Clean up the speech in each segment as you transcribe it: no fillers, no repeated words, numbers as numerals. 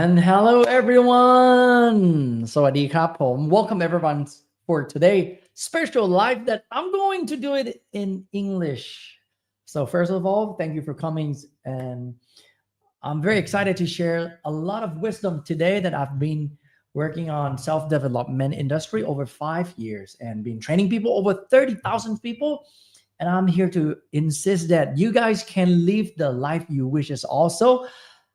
And hello everyone สวัสดีครับผม welcome everyone for today special live that I'm going to do it in English. So first of all, thank you for coming, and I'm very excited to share a lot of wisdom today that I've been working on self-development industry over 5 years and been training people over 30,000 people. And I'm here to insist that you guys can live the life you wish is also.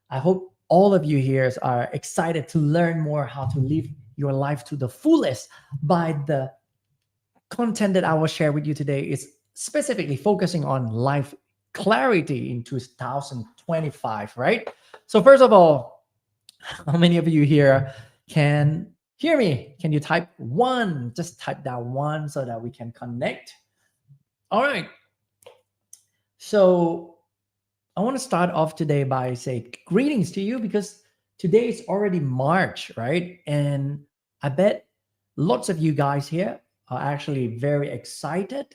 I hope all of you here are excited to learn more how to live your life to the fullest by the content that I will share with you today is specifically focusing on life clarity in 2025, right? So first of all, how many of you here can hear me? Can you type one? Just type down one so that we can connect. All right. So I want to start off today by saying greetings to you because today is already March, right? And I bet lots of you guys here are actually very excited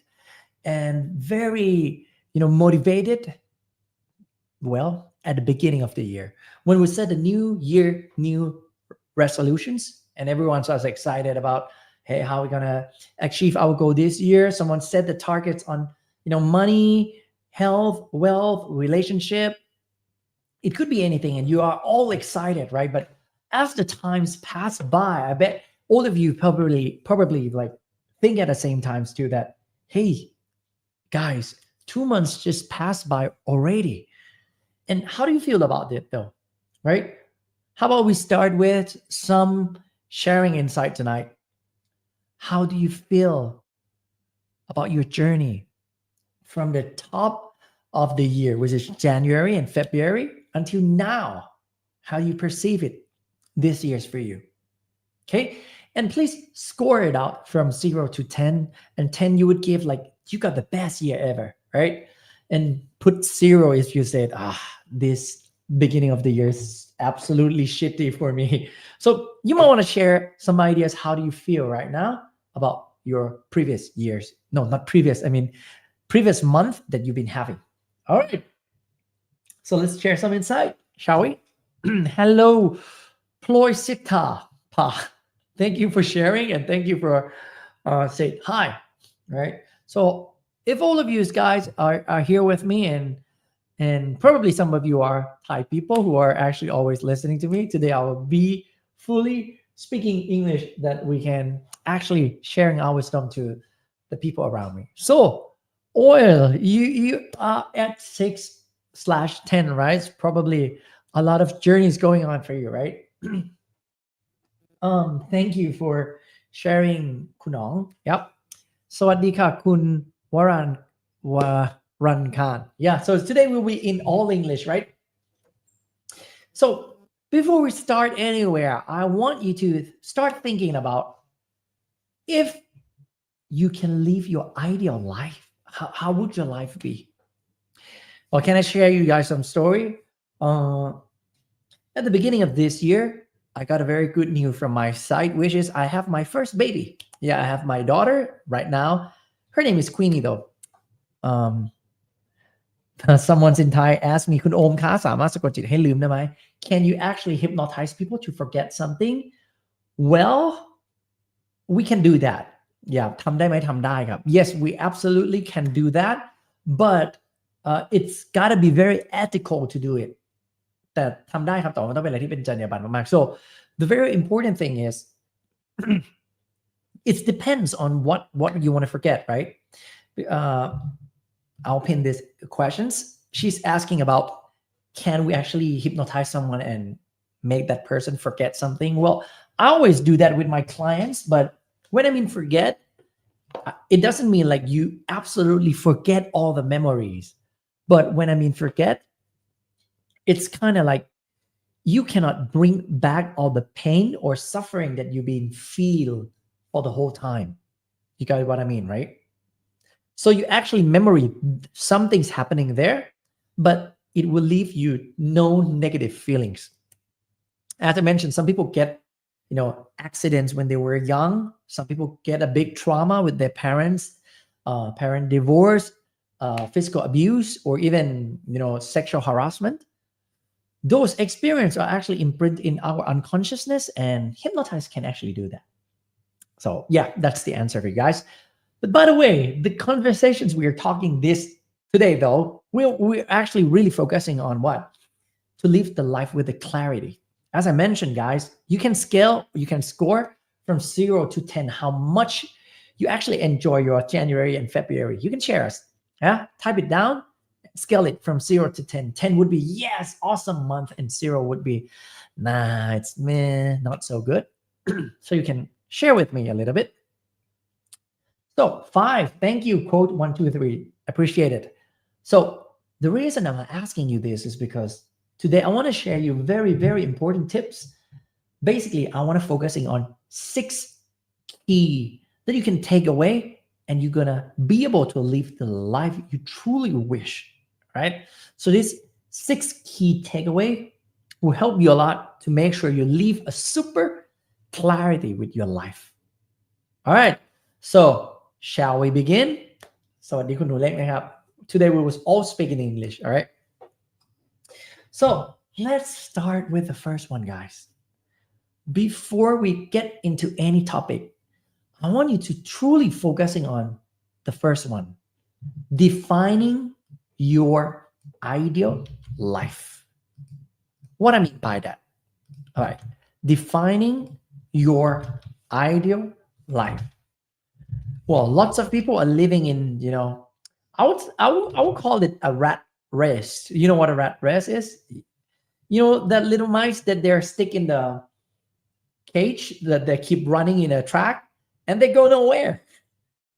and very, motivated. Well, at the beginning of the year, when we set the new year, new resolutions, and everyone's as excited about, hey, how are we gonna achieve our goal this year? Someone set the targets on, money, health, wealth, relationship. It could be anything, and you are all excited, right? But as the times pass by, I bet all of you probably like think at the same times too that, hey, guys, 2 months just passed by already. And how do you feel about it though, right? How about we start with some sharing insight tonight? How do you feel about your journey from the top of the year, which is January and February, until now, how you perceive it this year's for you. Okay. And please score it out from 0 to 10. And 10, you would give like, you got the best year ever, right? And put 0 if you said, this beginning of the year is absolutely shitty for me. So you might want to share some ideas. How do you feel right now about your previous years? No, not previous. I mean, previous month that you've been having. All right. So let's share some insight, shall we? Hello, Ploysita Pa. Thank you for sharing and thank you for saying hi. Right. So if all of you guys are here with me, and probably some of you are Thai people who are actually always listening to me, today I will be fully speaking English that we can actually sharing our wisdom to the people around me. So oil, you are at 6/10, right? It's probably a lot of journeys going on for you, right? Thank you for sharing, Kunong. Yep. สวัสดีค่ะ คุณ Waran Khan. Yeah, so today we'll be in all English, right? So before we start anywhere, I want you to start thinking about if you can live your ideal life, how would your life be? Well, can I share you guys some story? At the beginning of this year, I got a very good news from my side, which is I have my first baby. Yeah, I have my daughter right now. Her name is Queenie, though. Someone's in Thai asked me, คุณโอมคะสามารถสะกดจิตให้ลืมได้ไหม? Can you actually hypnotize people to forget something? Well, we can do that. Yeah, ทำได้ไหม? ทำได้ครับ. Yes, we absolutely can do that, but it's got to be very ethical to do it. แต่ทำได้ครับ แต่ว่ามันต้องเป็นอะไรที่เป็นจรรยาบรรณมากๆ. So the very important thing is it depends on what you want to forget, right? I'll pin this questions. She's asking about, can we actually hypnotize someone and make that person forget something? Well, I always do that with my clients, but when I mean forget, it doesn't mean like you absolutely forget all the memories. But when I mean forget, it's kind of like you cannot bring back all the pain or suffering that you've been feel for the whole time. You got what I mean, right? So you actually memory something's happening there, but it will leave you no negative feelings. As I mentioned, some people get, accidents when they were young. Some people get a big trauma with their parents, parent divorce, physical abuse, or even, sexual harassment. Those experiences are actually imprinted in our unconsciousness, and hypnotize can actually do that. So yeah, that's the answer for you guys. But by the way, the conversations we are talking this today, though, we're actually really focusing on what? To live the life with the clarity. As I mentioned, guys, you can score from 0 to 10 how much you actually enjoy your January and February. You can share us. Yeah, type it down, scale it from 0 to 10. 10 would be yes, awesome month, and 0 would be nah, it's meh, not so good. So you can share with me a little bit. So 5, thank you, quote 1, 2, 3. Appreciate it. So the reason I'm asking you this is because today I want to share you very, very important tips. Basically, I want to focusing on 6 key that you can take away, and you're going to be able to live the life you truly wish, right? So this 6 key takeaway will help you a lot to make sure you live a super clarity with your life. All right. So shall we begin? สวัสดี คุณหนูเล็กนะครับ. Today we was all speaking English, all right? So let's start with the first one, guys. Before we get into any topic, I want you to truly focusing on the first one, defining your ideal life. What I mean by that? All right, defining your ideal life. Well, lots of people are living in, I would call it a rat race. You know what a rat race is? That little mice that they're stick in the cage, that they keep running in a track and they go nowhere.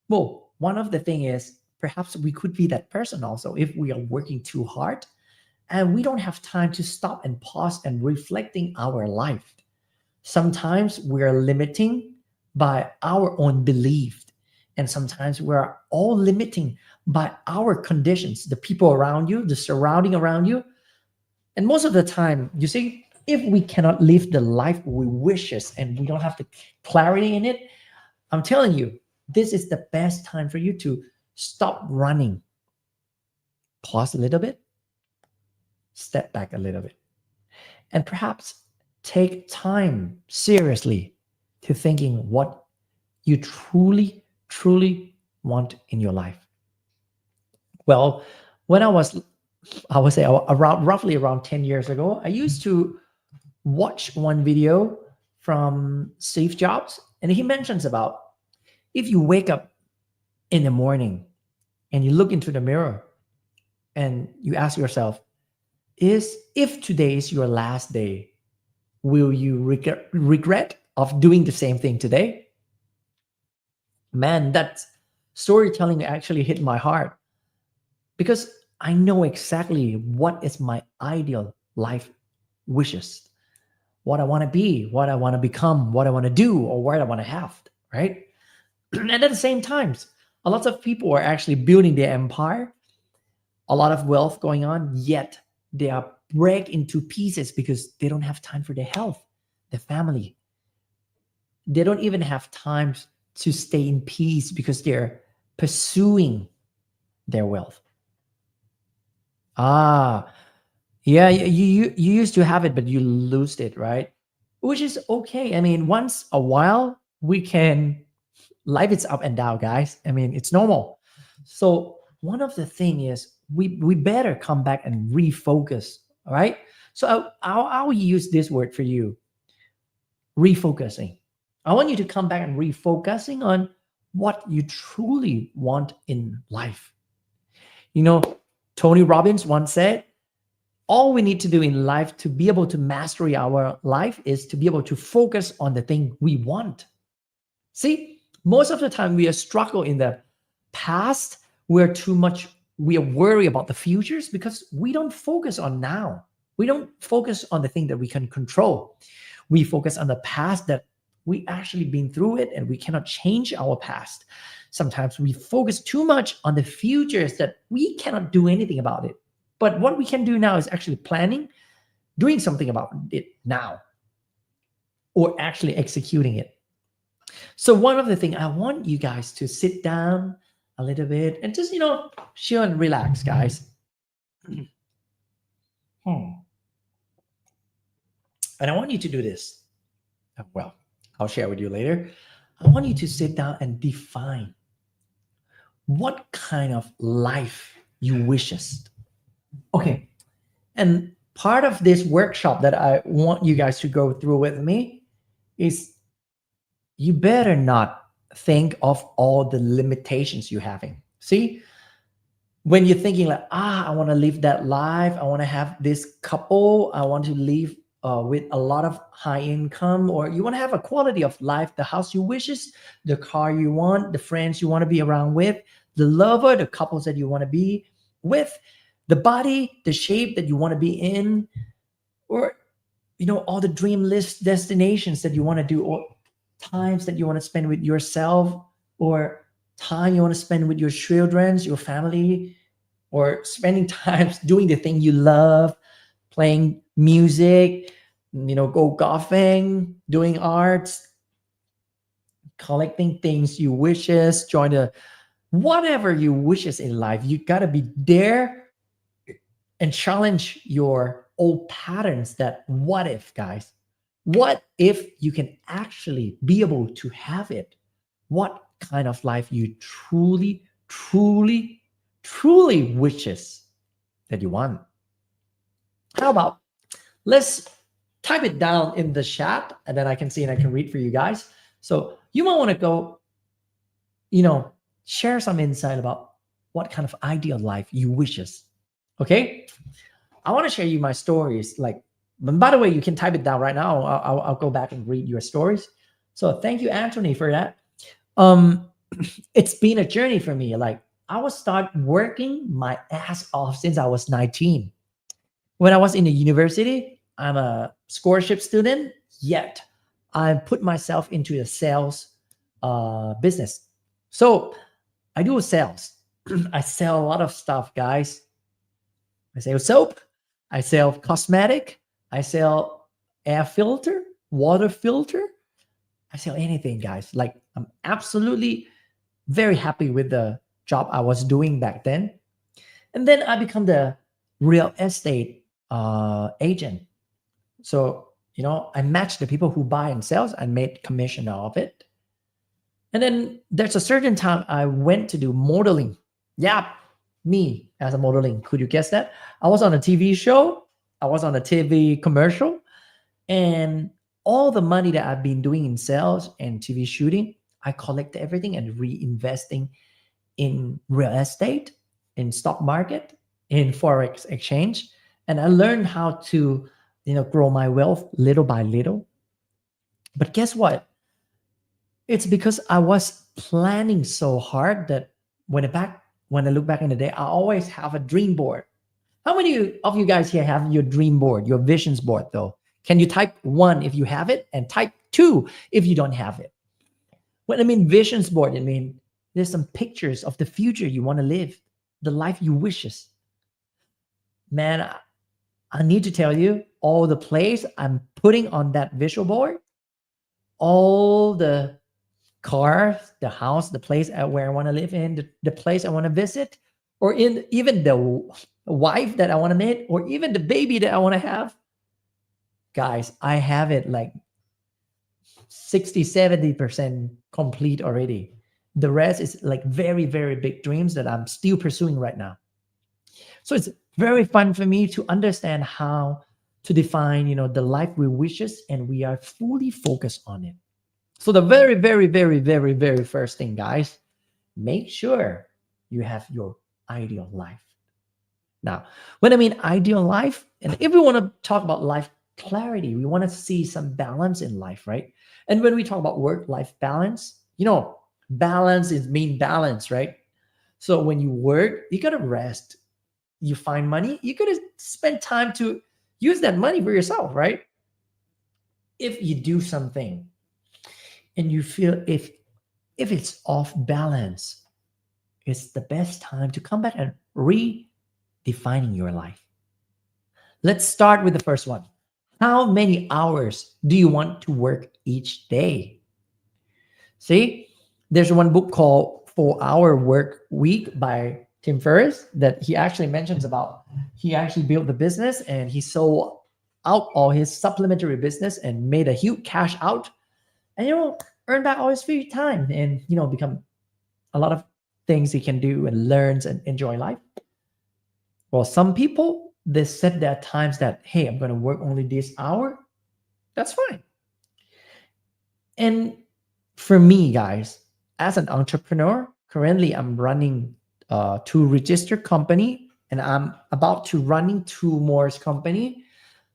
Well, one of the thing is perhaps we could be that person also if we are working too hard and we don't have time to stop and pause and reflecting our life. Sometimes we're limiting by our own belief, and sometimes we're all limiting by our conditions, the people around you, the surrounding around you. And most of the time, you see, if we cannot live the life we wishes and we don't have the clarity in it, I'm telling you, this is the best time for you to stop running, pause a little bit, step back a little bit, and perhaps take time seriously to thinking what you truly want in your life. Well, when I would say around roughly around 10 years ago, I used to watch one video from Steve Jobs, and he mentions about if you wake up in the morning and you look into the mirror and you ask yourself, is if today is your last day, will you regret of doing the same thing today? Man, that storytelling actually hit my heart because I know exactly what is my ideal life wishes, what I want to be, what I want to become, what I want to do, or what I want to have, right? And at the same times, a lot of people are actually building their empire, a lot of wealth going on, yet they are break into pieces because they don't have time for their health, their family. They don't even have time to stay in peace because they're pursuing their wealth. Ah, yeah, you used to have it, but you lose it, right? Which is okay. I mean, once a while we can life is up and down, guys. I mean, it's normal. So one of the thing is we better come back and refocus. All right. So I'll use this word for you, refocusing. I want you to come back and refocusing on what you truly want in life. You know, Tony Robbins once said, all we need to do in life to be able to master our life is to be able to focus on the thing we want. See, most of the time we are struggle in the past. We're too much, we are worried about the futures because we don't focus on now. We don't focus on the thing that we can control. We focus on the past that we actually been through it and we cannot change our past. Sometimes we focus too much on the futures that we cannot do anything about it. But what we can do now is actually planning, doing something about it now, or actually executing it. So one of the things I want you guys to sit down a little bit and just, chill and relax, guys. And I want you to do this. Well, I'll share with you later. I want you to sit down and define what kind of life you wishes. Okay. And part of this workshop that I want you guys to go through with me is you better not think of all the limitations you're having. See, when you're thinking like, I want to live that life, I want to have this couple, I want to live with a lot of high income, or you want to have a quality of life, the house you wishes, the car you want, the friends you want to be around with, the lover, the couples that you want to be with, the body, the shape that you want to be in, or all the dream list destinations that you want to do, or times that you want to spend with yourself, or time you want to spend with your children, your family, or spending times doing the thing you love, playing music, go golfing, doing arts, collecting things you wishes, join the whatever you wishes in life. You got to be there and challenge your old patterns. That what if, guys, what if you can actually be able to have it? What kind of life you truly wishes that you want? How about let's type it down in the chat and then I can see and I can read for you guys. So you might want to go, share some insight about what kind of ideal life you wishes. Okay. I want to share you my stories. And by the way, you can type it down right now. I'll go back and read your stories. So thank you, Anthony, for that. It's been a journey for me. I was start working my ass off since I was 19. When I was in the university, I'm a scholarship student, yet I put myself into the sales business. So I do sales. I sell a lot of stuff, guys. I sell soap, I sell cosmetic, I sell air filter, water filter. I sell anything, guys. Like I'm absolutely very happy with the job I was doing back then. And then I become the real estate agent. So, I match the people who buy and sells and made commission out of it. And then there's a certain time I went to do modeling. Yeah, me as a modeling. Could you guess that? I was on a TV show. I was on a TV commercial. And all the money that I've been doing in sales and TV shooting, I collect everything and reinvesting in real estate, in stock market, in forex exchange. And I learned how to, grow my wealth little by little. But guess what? It's because I was planning so hard that when I look back in the day, I always have a dream board. How many of you guys here have your dream board, your visions board though? Can you type one if you have it and type two if you don't have it? When I mean visions board, I mean there's some pictures of the future you want to live, the life you wishes. Man, I need to tell you all the place I'm putting on that visual board, all the cars, the house, the place where I want to live in, the place I want to visit, or in even the wife that I want to meet, or even the baby that I want to have. Guys, I have it like 60-70% complete already. The rest is like very, very big dreams that I'm still pursuing right now. So it's very fun for me to understand how to define, the life we wishes, and we are fully focused on it. So the very, very, very, very, very first thing, guys, make sure you have your ideal life. Now, when I mean ideal life, and if we want to talk about life clarity, we want to see some balance in life, right? And when we talk about work-life balance, balance is mean balance, right? So when you work, you got to rest. You find money, you got to spend time to use that money for yourself, right? If you do something and you feel if it's off balance, it's the best time to come back and redefining your life. Let's start with the first one. How many hours do you want to work each day? See, there's one book called 4-Hour Work Week by Tim Ferriss that he actually mentions about. He actually built the business and he sold out all his supplementary business and made a huge cash out, and earn back all his free time and become a lot of things he can do and learns and enjoy life. Well, some people, they set their times that, hey, I'm going to work only this hour. That's fine. And for me, guys, as an entrepreneur, currently I'm running 2 registered company, and I'm about to running 2 more company.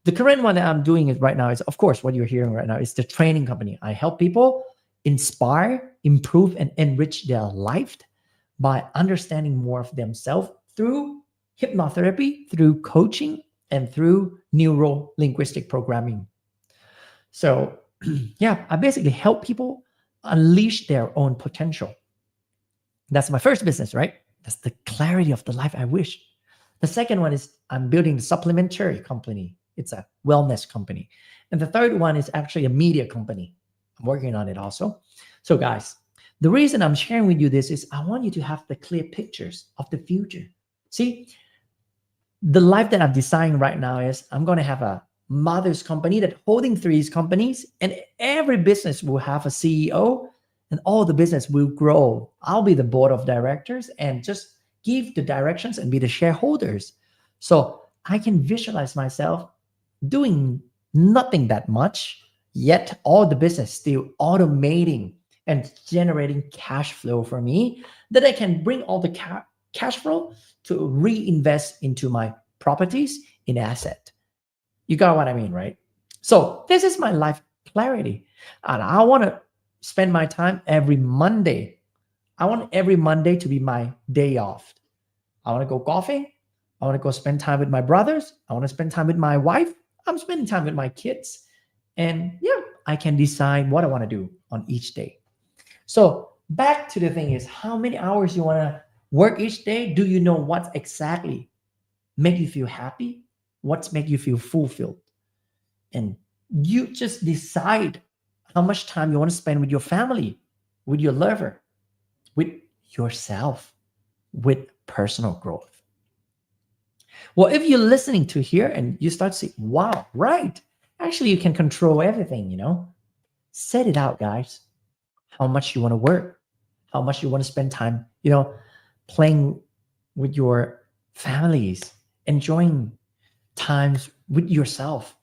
The current one that I'm doing is right now is, of course, what you're hearing right now is the training company. I help people inspire, improve, and enrich their life by understanding more of themselves through hypnotherapy, through coaching, and through neuro linguistic programming. So yeah, I basically help people unleash their own potential. That's my first business, right? That's the clarity of the life I wish. The second one is I'm building a supplementary company. It's a wellness company. And the third one is actually a media company. I'm working on it also. So guys, the reason I'm sharing with you this is I want you to have the clear pictures of the future. See, the life that I'm designing right now is I'm going to have a mother's company that holding 3 companies, and every business will have a CEO, and all the business will grow. I'll be the board of directors and just give the directions and be the shareholders. So I can visualize myself doing nothing that much, yet all the business still automating and generating cash flow for me, that I can bring all the cash flow to reinvest into my properties in asset. You got what I mean, right? So this is my life clarity. And I want to spend my time every Monday. I want every Monday to be my day off. I want to go golfing. I want to go spend time with my brothers. I want to spend time with my wife. I'm spending time with my kids. And yeah, I can decide what I want to do on each day. So back to the thing is how many hours you want to work each day? Do you know what exactly make you feel happy? What's make you feel fulfilled? And you just decide how much time you want to spend with your family, with your lover, with yourself, with personal growth. Well, if you're listening to here and you start to see, wow, right, actually you can control everything, set it out, guys. How much you want to work, how much you want to spend time, playing with your families, enjoying times with yourself,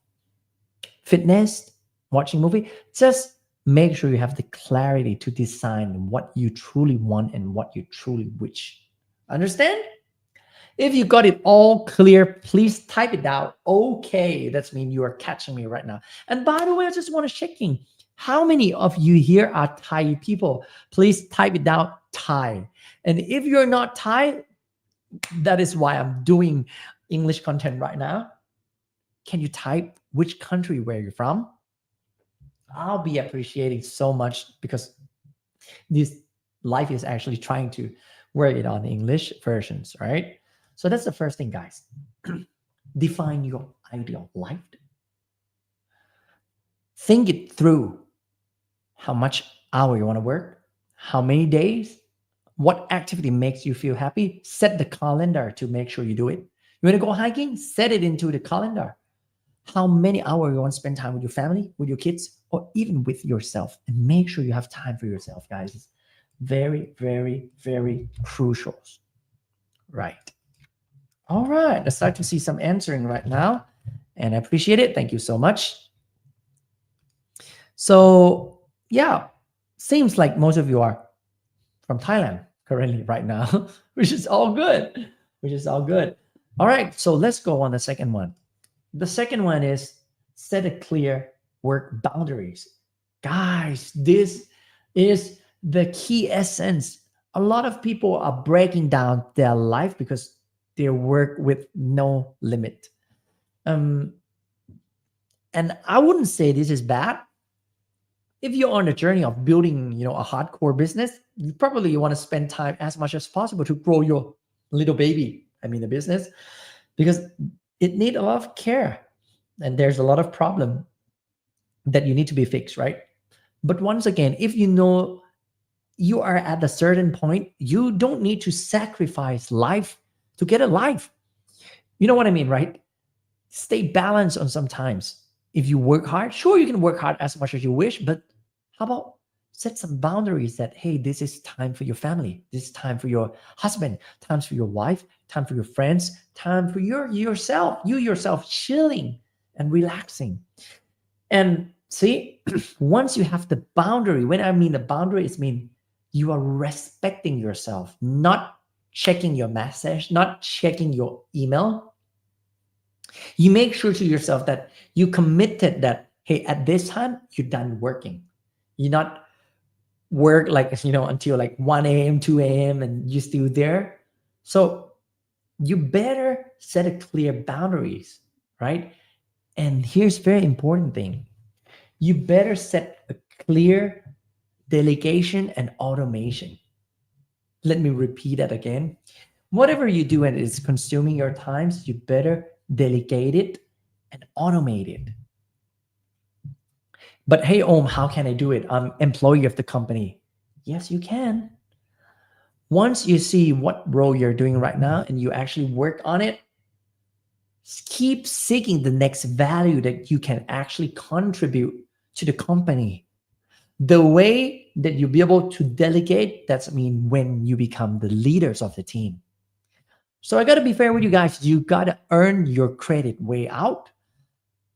fitness, watching movie. Just make sure you have the clarity to design what you truly want and what you truly wish. Understand? If you got it all clear, please type it out. Okay, that's mean you are catching me right now. And by the way, I just want to checking how many of you here are Thai people. Please type it down, Thai. And if you're not Thai, that is why I'm doing English content right now. Can you type which country where you're from? I'll be appreciating so much because this life is actually trying to work it on English versions, right? So that's the first thing, guys. Define your ideal life. Think it through. How much hour you want to work? How many days? What activity makes you feel happy? Set the calendar to make sure you do it. You want to go hiking? Set it into the calendar. How many hours you want to spend time with your family, with your kids, or even with yourself? And make sure you have time for yourself, guys. It's very, very, very crucial. Right. All right. Let's start to see some answering right now. And I appreciate it. Thank you so much. So, yeah, seems like most of you are from Thailand currently right now, which is all good. All right. So let's go on the second one. The second one is set a clear work boundaries. Guys, this is the key essence. A lot of people are breaking down their life because they work with no limit. And I wouldn't say this is bad. If you're on a journey of building, a hardcore business, you probably want to spend time as much as possible to grow your little baby. The business, because it needs a lot of care and there's a lot of problem that you need to be fixed, right? But once again, if you know you are at a certain point, you don't need to sacrifice life to get a life. You know what I mean, right? Stay balanced on sometimes. If you work hard, sure, you can work hard as much as you wish, but how about set some boundaries that, hey, this is time for your family. This is time for your husband, times for your wife, time for your friends, time for yourself, you yourself chilling and relaxing. And see, once you have the boundary, when I mean the boundary, it means you are respecting yourself, not checking your message, not checking your email. You make sure to yourself that you committed that, hey, at this time, you're done working. You're not work until 1 a.m., 2 a.m. and you're still there. So you better set a clear boundaries, right? And here's very important thing. You better set a clear delegation and automation. Let me repeat that again. Whatever you do and it's consuming your times, you better delegate it and automate it. But hey, how can I do it? I'm employee of the company. Yes, you can. Once you see what role you're doing right now and you actually work on it, keep seeking the next value that you can actually contribute to the company. The way that you'll be able to delegate, that's when you become the leaders of the team. So I got to be fair with you guys. You got to earn your credit way out,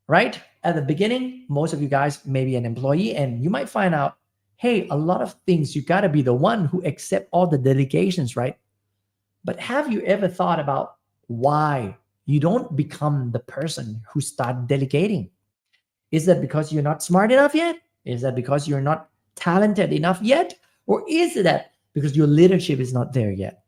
right? At the beginning, most of you guys may be an employee and you might find out, hey, a lot of things, you got to be the one who accept all the delegations, right? But have you ever thought about why you don't become the person who start delegating? Is that because you're not smart enough yet? Is that because you're not talented enough yet? Or is that because your leadership is not there yet.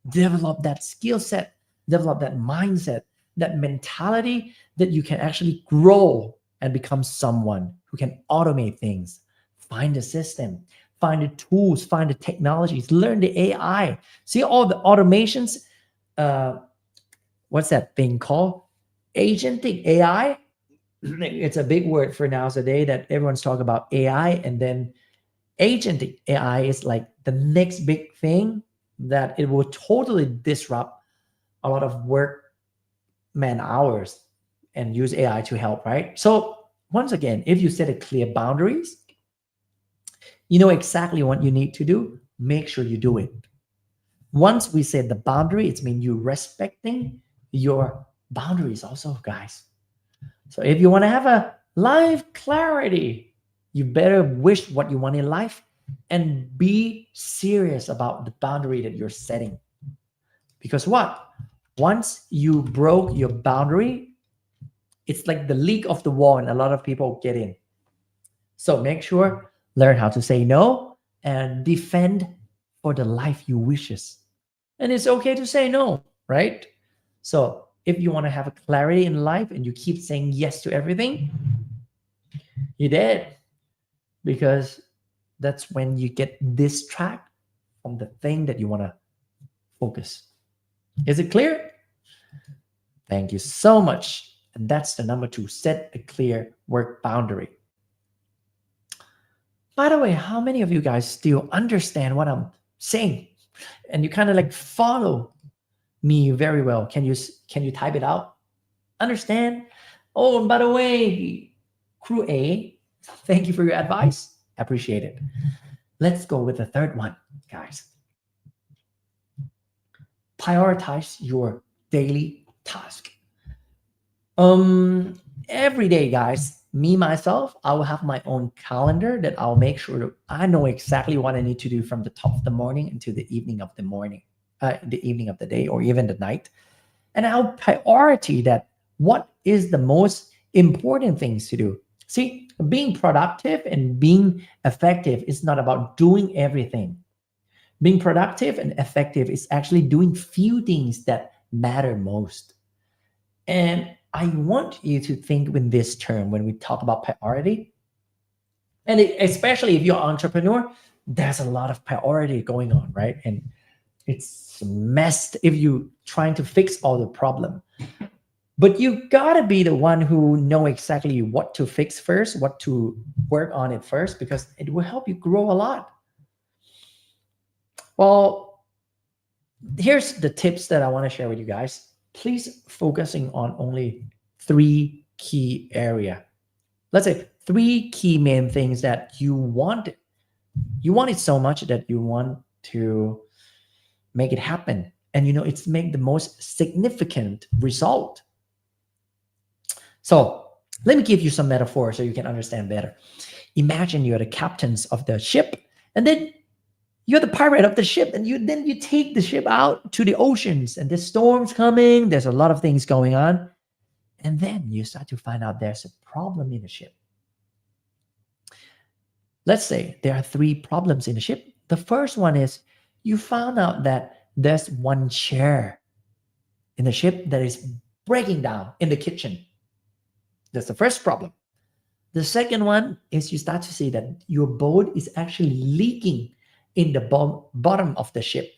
Develop that skill set, develop that mindset, that mentality that you can actually grow and become someone who can automate things. Find the system, find the tools, find the technologies, learn the AI. See all the automations. Uh, what's that thing called? Agentic AI. It's a big word for nowadays that everyone's talking about AI, and then agentic AI is like the next big thing that it will totally disrupt a lot of work man hours and use AI to help, right? So once again, if you set a clear boundaries, you know exactly what you need to do, make sure you do it. Once we set the boundary, it means you respecting your boundaries also, guys. So if you want to have a life clarity, you better wish what you want in life and be serious about the boundary that you're setting. Because what? Once you broke your boundary, it's like the leak of the wall, and a lot of people get in. So make sure, learn how to say no and defend for the life you wishes. And it's okay to say no, right? So if you want to have a clarity in life and you keep saying yes to everything, you're dead, because that's when you get distracted from the thing that you want to focus. Is it clear? Thank you so much. And that's the number 2, set a clear work boundary. By the way, how many of you guys still understand what I'm saying? And you kind of like follow me very well. Can you type it out? Understand? Oh, and by the way, crew A, thank you for your advice. Appreciate it. Let's go with the third one, guys. Prioritize your daily task. Every day, guys, me myself, I will have my own calendar that I'll make sure that I know exactly what I need to do from the top of the morning until the evening of the morning, the evening of the day, or even the night. And I'll priority that what is the most important things to do. See, being productive and being effective is not about doing everything. Being productive and effective is actually doing few things that matter most. And I want you to think with this term when we talk about priority. And especially if you're an entrepreneur, there's a lot of priority going on, right? And it's messed if you trying to fix all the problem. But you gotta be the one who know exactly what to fix first, what to work on it first, because it will help you grow a lot. Well, here's the tips that I want to share with you guys. Please focusing on only 3 key area. Let's say 3 key main things that you want. You want it so much that you want to make it happen. And it's make the most significant result. So let me give you some metaphor so you can understand better. Imagine you're the captains of the ship, and then you're the pirate of the ship, and you take the ship out to the oceans, and there's storms coming, there's a lot of things going on, and then you start to find out there's a problem in the ship. Let's say there are 3 problems in the ship. The first one is you found out that there's one chair in the ship that is breaking down in the kitchen. That's the first problem. The second one is you start to see that your boat is actually leaking in the bottom of the ship.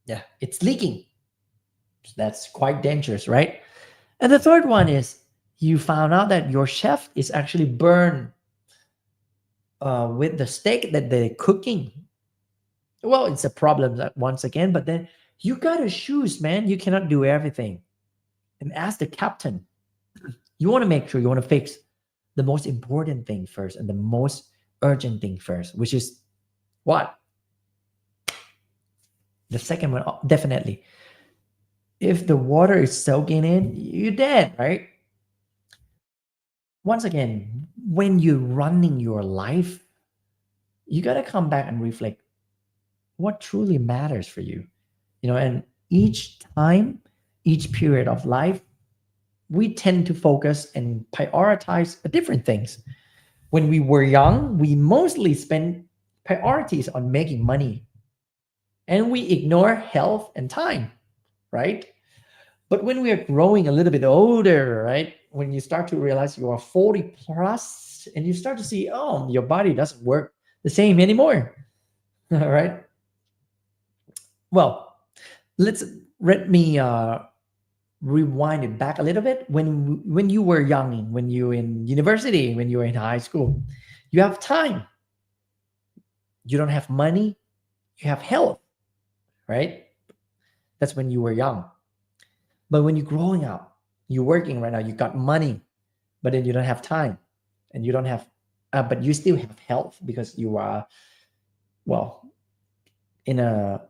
Yeah, it's leaking. That's quite dangerous, right? And the third one is you found out that your chef is actually burned with the steak that they're cooking. Well, it's a problem that once again, but then you got to choose, man. You cannot do everything. And as the captain, you want to make sure you want to fix the most important thing first and the most urgent thing first, which is what? The second one, definitely. If the water is soaking in, you're dead, right? Once again, when you're running your life, you got to come back and reflect what truly matters for you. And each time, each period of life, we tend to focus and prioritize different things. When we were young, we mostly spent priorities on making money, and we ignore health and time, right? But when we are growing a little bit older, right? When you start to realize you are 40 plus and you start to see, oh, your body doesn't work the same anymore. All right. Well, let's let me rewind it back a little bit. When you were young, when you were in university, when you were in high school, you have time. You don't have money. You have health, right? That's when you were young. But when you're growing up, you're working right now, you got money, but then you don't have time, and you don't have, but you still have health because you are, well, in a,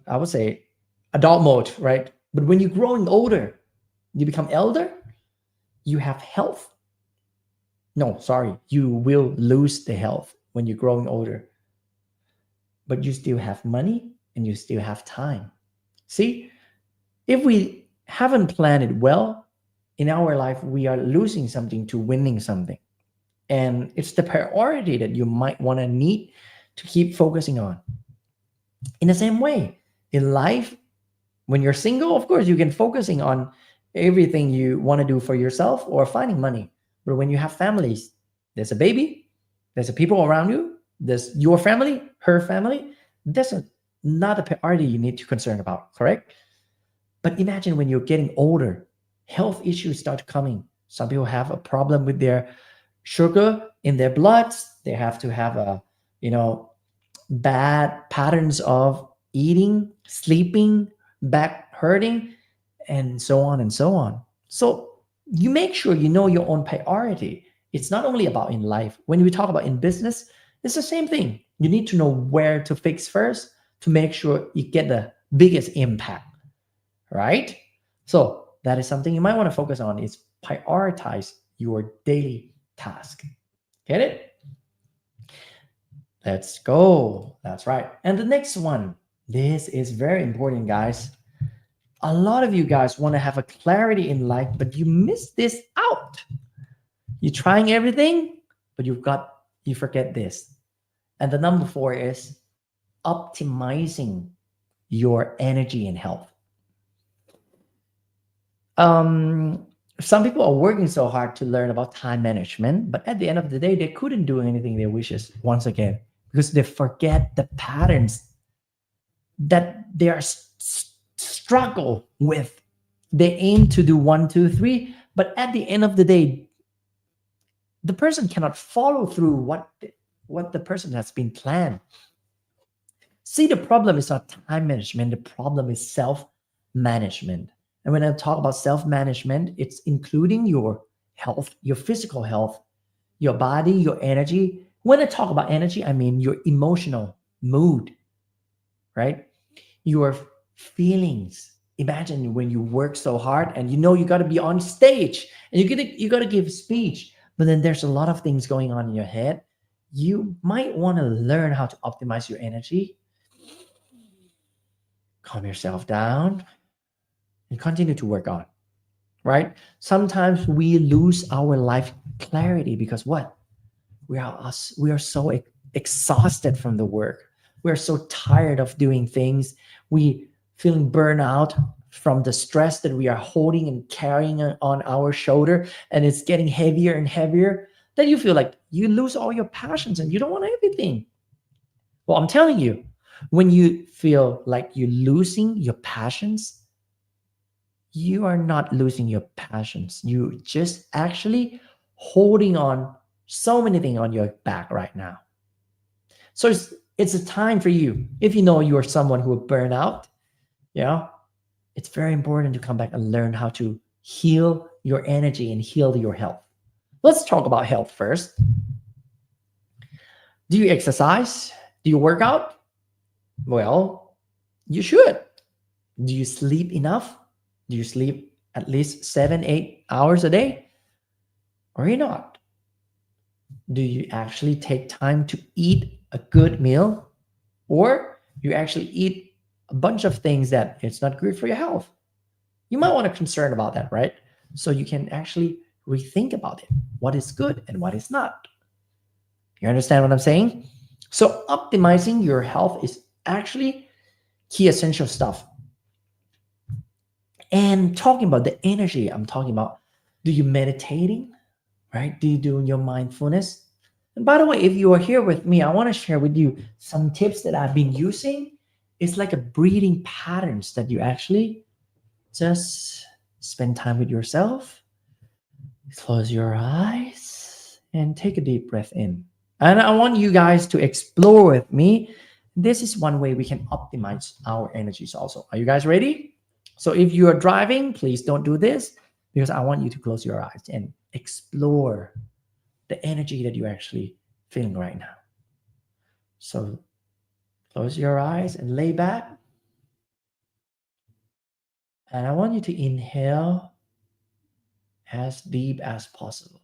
I would say, adult mode, right? But when you're growing older, you become elder, you have health. No, sorry, you will lose the health when you're growing older, but you still have money and you still have time. See, if we haven't planned it well in our life, we are losing something to winning something. And it's the priority that you might want to need to keep focusing on. In the same way, in life, when you're single, of course, you can focusing on everything you want to do for yourself or finding money. But when you have families, there's a baby, there's a people around you, there's your family, her family. That's not a priority you need to concern about, correct? But imagine when you're getting older, health issues start coming. Some people have a problem with their sugar in their bloods. They have to have a, bad patterns of eating, sleeping, back hurting, and so on and so on. So you make sure you know your own priority. It's not only about in life. When we talk about in business, it's the same thing. You need to know where to fix first to make sure you get the biggest impact, right? So that is something you might want to focus on is prioritize your daily task. Get it? Let's go. That's right. And the next one, this is very important, guys. A lot of you guys want to have a clarity in life, but you miss this out. You're trying everything, but you forget this. And the number 4 is optimizing your energy and health. Some people are working so hard to learn about time management, but at the end of the day, they couldn't do anything they wishes once again because they forget the patterns that they are struggle with. They aim to do 1, 2, 3, but at the end of the day, the person cannot follow through what the person has been planned. See, the problem is not time management. The problem is self management. And when I talk about self management, it's including your health, your physical health, your body, your energy. When I talk about energy, I mean your emotional mood, right? Your feelings. Imagine when you work so hard and you got to be on stage and you got to give a speech, but then there's a lot of things going on in your head. You might want to learn how to optimize your energy, calm yourself down, and continue to work on, right? Sometimes we lose our life clarity because what? We are so exhausted from the work. We're so tired of doing things. We feeling burnout from the stress that we are holding and carrying on our shoulder, and it's getting heavier and heavier. Then you feel like you lose all your passions and you don't want everything. Well, I'm telling you, when you feel like you're losing your passions, you are not losing your passions. You just actually holding on so many things on your back right now. So it's a time for you. If you know you are someone who will burn out, it's very important to come back and learn how to heal your energy and heal your health. Let's talk about health first. Do you exercise? Do you work out? Well, you should. Do you sleep enough? Do you sleep at least 7, 8 hours a day? Or you not? Do you actually take time to eat a good meal? Or you actually eat a bunch of things that it's not good for your health? You might want to concern about that, right? So you can actually rethink about it. What is good and what is not. You understand what I'm saying? So optimizing your health is actually key essential stuff. And talking about the energy, I'm talking about, do you meditating, right? Do you do your mindfulness? And by the way, if you are here with me, I want to share with you some tips that I've been using. It's like a breathing patterns that you actually just spend time with yourself, close your eyes, and take a deep breath in. And I want you guys to explore with me. This is one way we can optimize our energies also. Are you guys ready? So if you are driving, please don't do this because I want you to close your eyes and explore the energy that you're actually feeling right now. So close your eyes and lay back. And I want you to inhale as deep as possible.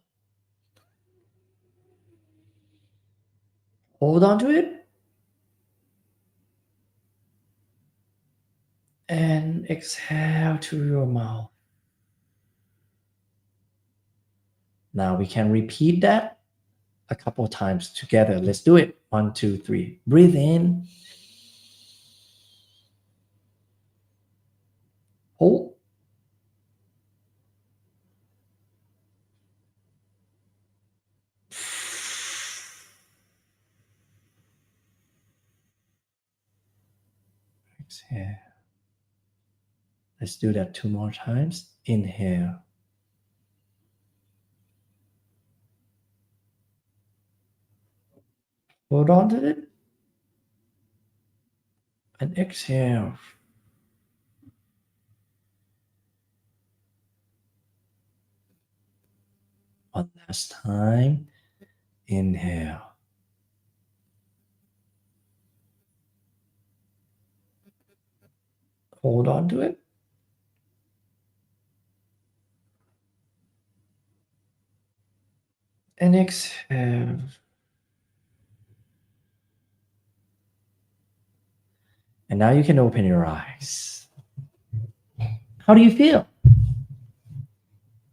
Hold on to it and exhale to your mouth. Now we can repeat that a couple of times together. Let's do it. 1, 2, 3. Breathe in. Hold. Exhale. Let's do that 2 more times. Inhale. Hold on to it. And exhale. One last time. Inhale. Hold on to it. And exhale. And now you can open your eyes. How do you feel?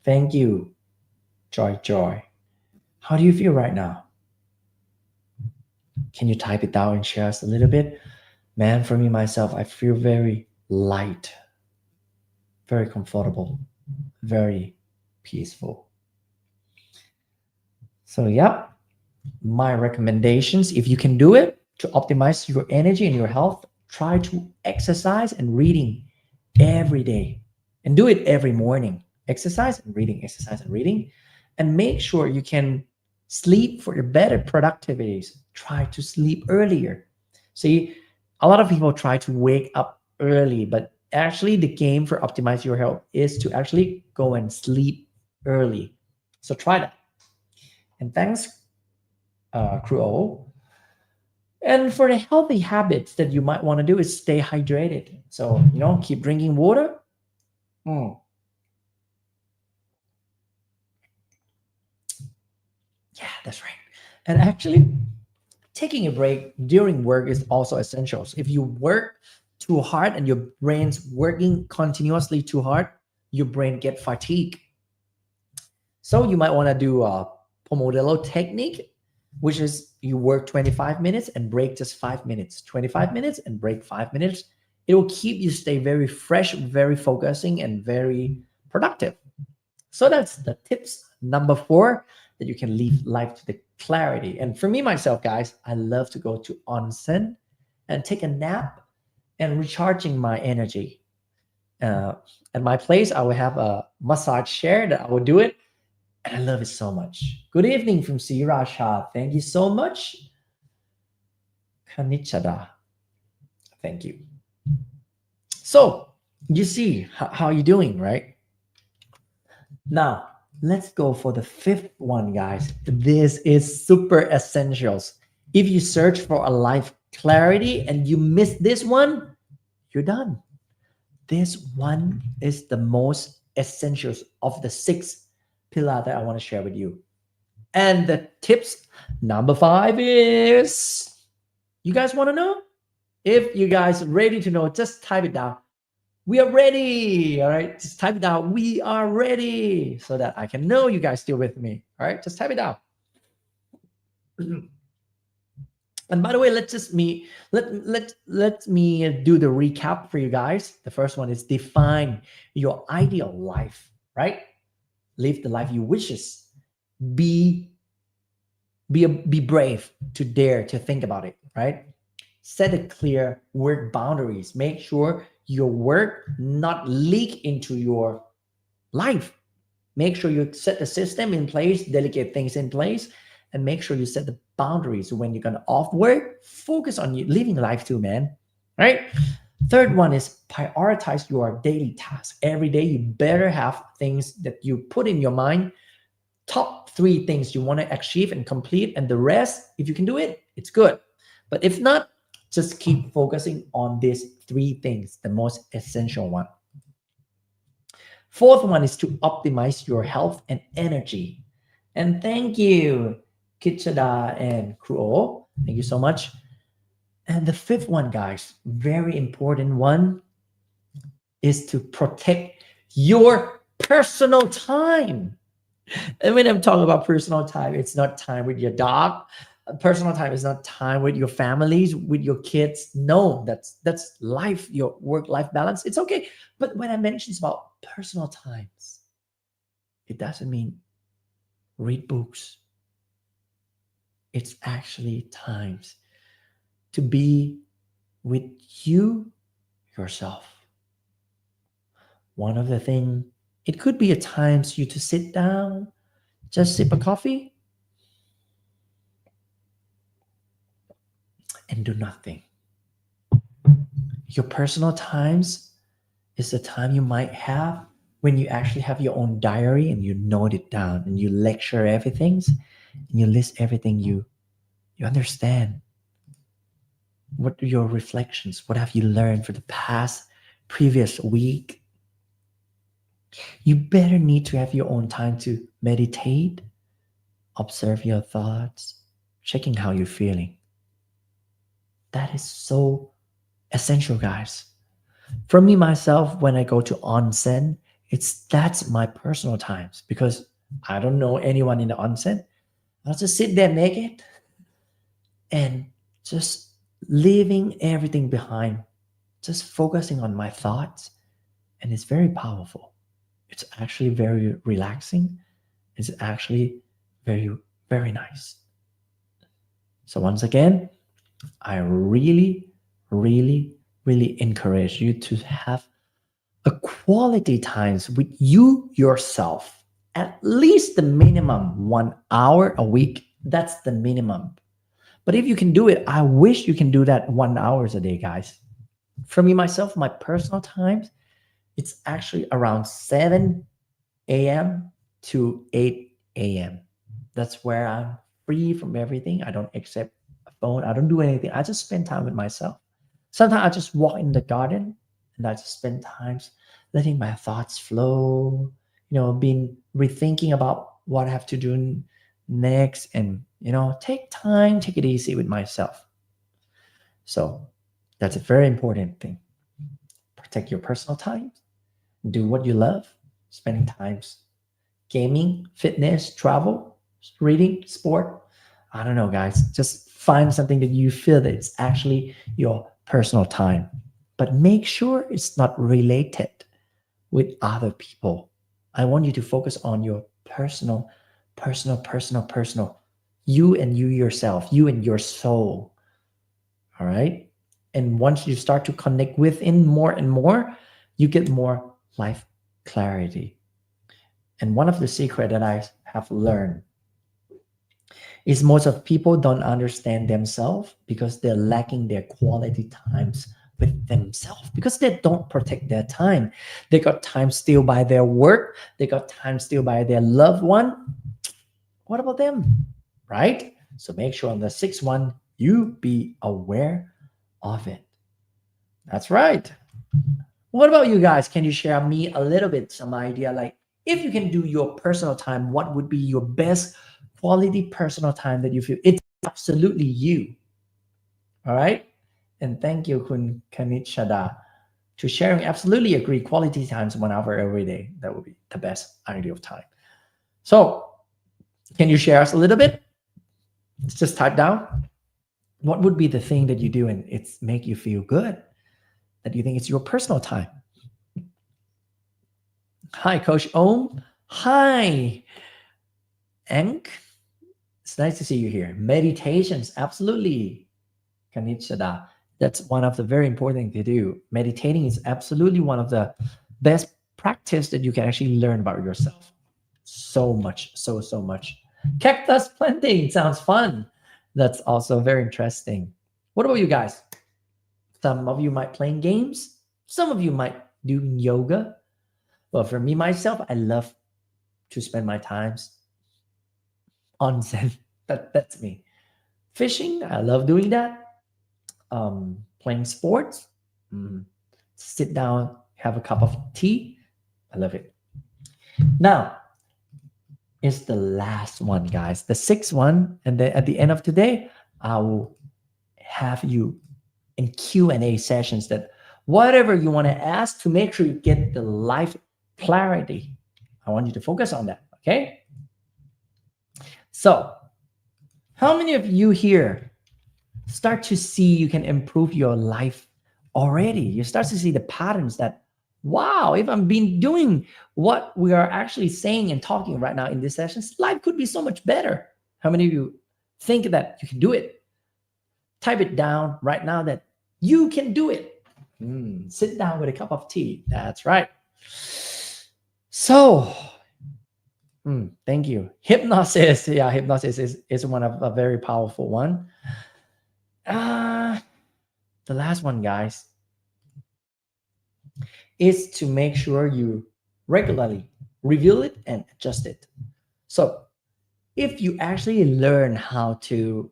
Thank you. Joy, joy. How do you feel right now? Can you type it down and share us a little bit? Man, for me, myself, I feel very light, very comfortable, very peaceful. So, yep, my recommendations, if you can do it to optimize your energy and your health, try to exercise and reading every day and do it every morning. Exercise and reading, and make sure you can sleep for your better productivities. Try to sleep earlier. See, a lot of people try to wake up early, but actually the game for optimize your health is to actually go and sleep early. So try that. And thanks, Cruel. And for the healthy habits that you might want to do is stay hydrated. So, keep drinking water. Mm. Yeah, that's right. And actually, taking a break during work is also essential. So if you work too hard and your brain's working continuously too hard, your brain get fatigued. So you might want to do a Pomodoro technique, which is you work 25 minutes and break just 5 minutes, 25 minutes and break 5 minutes. It will keep you stay very fresh, very focusing, and very productive. So that's the tips number 4 that you can leave life to the clarity. And for me, myself, guys, I love to go to onsen and take a nap and recharging my energy. At my place, I will have a massage chair that I will do it. And I love it so much. Good evening from Sirasha. Thank you so much. Kanichada. Thank you. So you see how you're doing, right? Now, let's go for the 5th one, guys. This is super essentials. If you search for a life clarity and you miss this one, you're done. This one is the most essentials of the 6 pillar that I want to share with you. And the tips number 5 is, you guys want to know? If you guys ready to know, just type it down. We are ready. All right. Just type it down. We are ready so that I can know you guys still with me. All right. Just type it down. And by the way, let me do the recap for you guys. The first one is define your ideal life, right? Live the life you wishes. Be be brave to dare to think about it, right? Set a clear work boundaries. Make sure your work not leak into your life. Make sure you set the system in place, delegate things in place, and make sure you set the boundaries when you're gonna off work. Focus on you living life too, man. Right? Third one is prioritize your daily tasks. Every day you better have things that you put in your mind. Top three things you want to achieve and complete, and the rest, if you can do it, it's good. But if not, just keep focusing on these three things, the most essential one. Fourth one is to optimize your health and energy. And thank you, Kichada and Kruo. Thank you so much. And the fifth one, guys, very important one, is to protect your personal time. And when I'm talking about personal time, it's not time with your dog. Personal time is not time with your families, with your kids. No, that's life, your work-life balance. It's okay. But when I mention about personal times, it doesn't mean read books. It's actually times to be with you yourself. One of the things, it could be a time for you to sit down, just sip a coffee, and do nothing. Your personal times is the time you might have when you actually have your own diary and you note it down and you lecture everything and you list everything you understand. What are your reflections? What have you learned for the past previous week? You better need to have your own time to meditate, observe your thoughts, checking how you're feeling. That is so essential, guys. For me myself, when I go to onsen, that's my personal times because I don't know anyone in the onsen. I'll just sit there naked and just leaving everything behind, just focusing on my thoughts, and it's very powerful. It's actually very relaxing. It's actually very, very nice. So once again, I really, really, really encourage you to have a quality times with you yourself. At least the minimum 1 hour a week. That's the minimum. But if you can do it, I wish you can do that 1 hour a day, guys. For me, myself, my personal times, it's actually around 7 a.m. to 8 a.m. That's where I'm free from everything. I don't accept a phone. I don't do anything. I just spend time with myself. Sometimes I just walk in the garden and I just spend times letting my thoughts flow, being rethinking about what I have to do next and, take time, take it easy with myself. So that's a very important thing. Protect your personal time. Do what you love. Spending times gaming, fitness, travel, reading, sport. I don't know, guys. Just find something that you feel that it's actually your personal time. But make sure it's not related with other people. I want you to focus on your personal. You and you yourself, you and your soul. All right. And once you start to connect within more and more, you get more life clarity. And one of the secret that I have learned is most of people don't understand themselves because they're lacking their quality times with themselves because they don't protect their time. They got time steal by their work. They got time steal by their loved one. What about them? Right? So make sure on the sixth one, you be aware of it. That's right. What about you guys? Can you share me a little bit some idea? Like if you can do your personal time, what would be your best quality personal time that you feel it's absolutely you? All right. And thank you, Kun Kanit Shada, to sharing. Absolutely agree. Quality times 1 hour every day. That would be the best ideal time. So can you share us a little bit? Let's just type down what would be the thing that you do and it's make you feel good, that you think it's your personal time. Hi, Coach Om. Hi, Enk. It's nice to see you here. Meditations, absolutely. Kanichada. That's one of the very important thing to do. Meditating is absolutely one of the best practice that you can actually learn about yourself. So much, so much. Cactus planting sounds fun. That's also very interesting. What about you guys? Some of you might playing games. Some of you might do yoga. Well, for me myself, I love to spend my times onsen. That's me. Fishing, I love doing that. Playing sports, mm, sit down, have a cup of tea. I love it. Now is the last one, guys, the sixth one, and then at the end of today, I will have you in Q&A sessions that whatever you want to ask to make sure you get the life clarity. I want you to focus on that. Okay. So, how many of you here start to see you can improve your life already? You start to see the patterns that, wow, if I'm been doing what we are actually saying and talking right now in this sessions, life could be so much better. How many of you think that you can do it? Type it down right now that you can do it. Sit down with a cup of tea. That's right. So, thank you. Hypnosis. Yeah, hypnosis is one of a very powerful one. The last one, guys, is to make sure you regularly review it and adjust it. So if you actually learn how to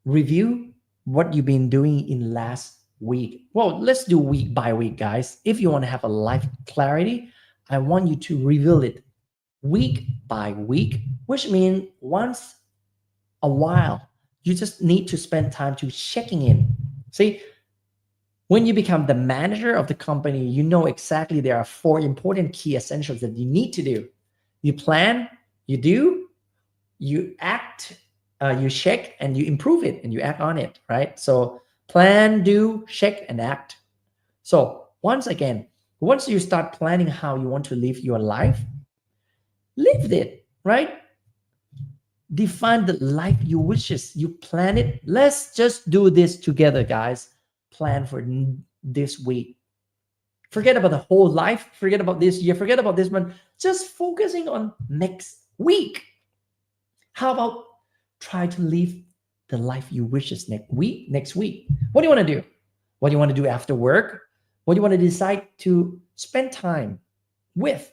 review what you've been doing in last week, well, let's do week by week, guys. If you want to have a life clarity, I want you to review it week by week, which means once a while, you just need to spend time to checking in. See, when you become the manager of the company, you know exactly there are 4 important key essentials that you need to do. You plan, you do, you act, you check, and you improve it, and you act on it, right? So plan, do, check, and act. So once again, once you start planning how you want to live your life, live it, right? Define the life you wishes. You plan it. Let's just do this together, guys. Plan for this week. Forget about the whole life. Forget about this year. Forget about this month. Just focusing on next week. How about try to live the life you wishes next week? What do you want to do? What do you want to do after work? What do you want to decide to spend time with?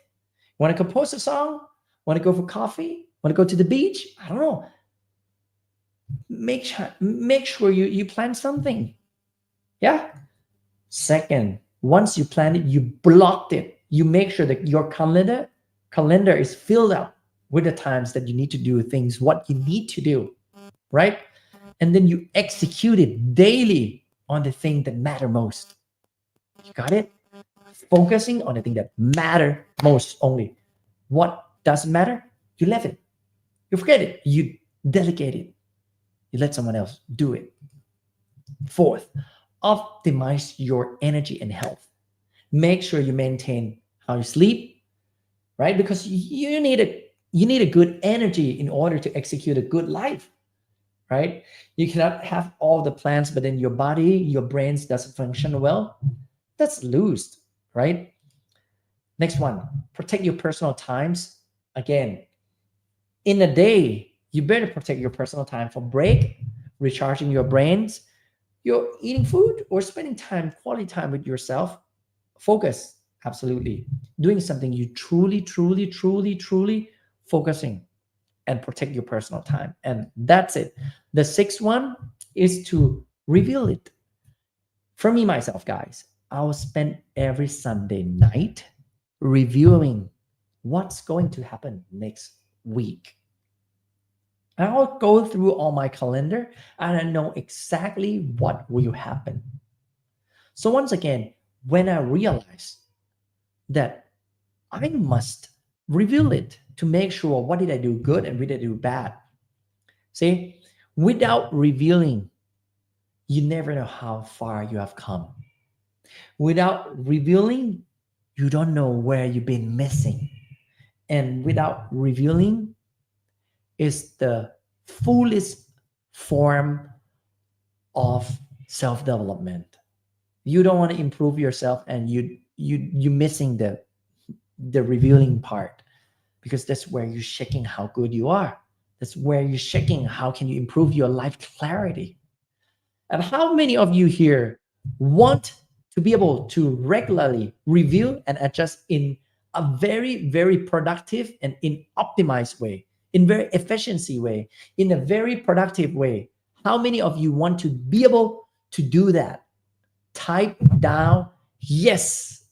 Want to compose a song? Want to go for coffee? Want to go to the beach? I don't know. Make sure you plan something. Yeah. Second, once you plan it, you blocked it. You make sure that your calendar is filled up with the times that you need to do things, what you need to do, right? And then you execute it daily on the thing that matter most. You got it? Focusing on the thing that matter most only. What doesn't matter, you left it. You forget it. You delegate it. You let someone else do it. Fourth, optimize your energy and health. Make sure you maintain how you sleep, right? Because you need a good energy in order to execute a good life, right? You cannot have all the plans, but then your body, your brains doesn't function well. That's loose, right? Next one, protect your personal times. Again, in a day, you better protect your personal time for break, recharging your brains, you're eating food, or spending quality time with yourself. Focus, absolutely. Doing something you truly focusing, and protect your personal time. And that's it. The sixth one is to reveal it. For me, myself, guys, I will spend every Sunday night reviewing what's going to happen next week. I'll go through all my calendar and I know exactly what will happen. So once again, when I realize that I must reveal it to make sure what did I do good and what did I do bad. See, Without revealing, you never know how far you have come. Without revealing, you don't know where you've been missing. And without revealing is the fullest form of self-development. You don't want to improve yourself and you missing the revealing part, because that's where you're checking how good you are. That's where you're checking how can you improve your life clarity. And how many of you here want to be able to regularly review and adjust in a very, very productive and in optimized way, in very efficiency way, in a very productive way? How many of you want to be able to do that? Type down yes.